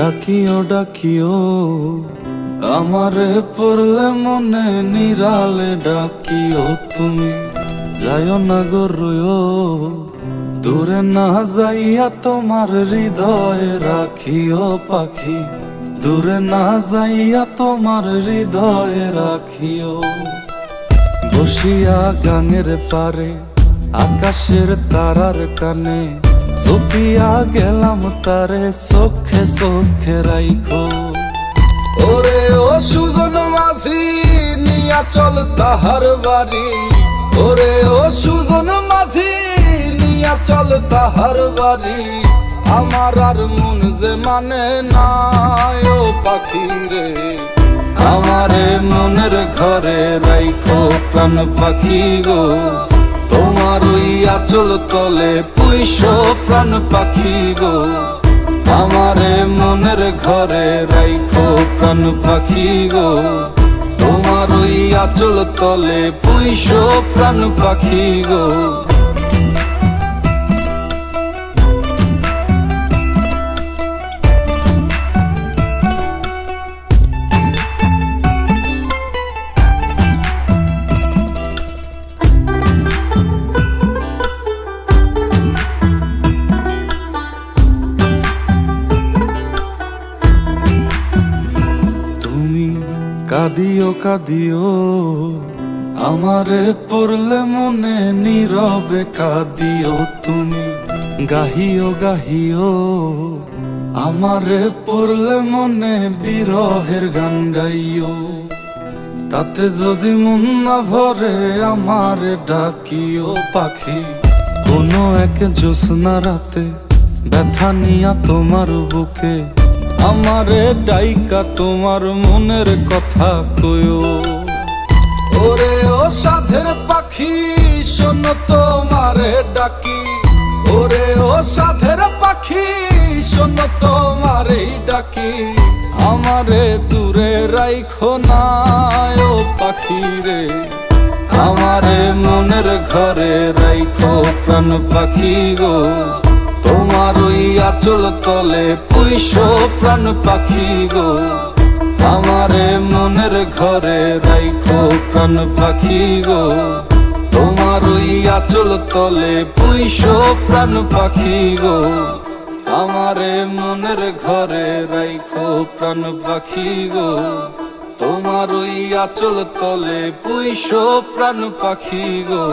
ডাকিও ডাকিও আমারে পড়লে মনে নিরালে ডাকিও তুমি যাইও না গো রইও দূরে না যাইয়া তোমার হৃদয়ে রাখিও পাখি দূরে না যাইয়া তোমার হৃদয়ে রাখিও বসিয়া গাঙের পারে আকাশের তারার কানে চপিয়া গেলাম তারে চোখে চোখে রাইখো ওরে ও সুজন মাঝি নিয়া চল তাহার বাড়ি ওরে ও সুজন মাঝি নিয়া চল তাহার বাড়ি আমার আর মন যে মানে না ও পাখি রে আমারে মনের ঘরে রাইখো প্রাণ পাখি গো তোমার ওই আঁচল তলে পুইশো প্রাণ পাখি গো আমারে মনের ঘরে রাইখো প্রাণ পাখি গো তোমার ওই আঁচল তলে পুইশো প্রাণ পাখি গো কাঁদিও কাঁদিও আমারে পড়লে মনে নীরবে কাঁদিও তুমি গাহিও গাহিও আমারে পড়লে মনে বিরহের গান গাইও তাতে যদি মন না ভরে আমারে ডাকিও পাখি কোনো এক জ্যোৎস্না রাতে ব্যথা নিয়া তোমার বুকে আমারে ডাইকা তোমার মনের কথা কয়ো ওরে ও সাধের পাখি শোনো তোমারে ডাকি ওরে ও সাধের পাখি শোনো তোমারে ডাকি আমারে দূরে রাইখো না ও পাখি রে আমারে মনের ঘরে রাইখো প্রাণ পাখি গো তোমার ওই আঁচল তলে পুইশো প্রাণ পাখি গো আমারে মনের ঘরে রাইখো প্রাণ পাখি গো তোমার ওই আঁচল তলে পুইশো প্রাণ পাখি গো আমারে মনের ঘরে রাইখো প্রাণ পাখি গো তোমার ওই আঁচল তলে পুইশো প্রাণ পাখি গো।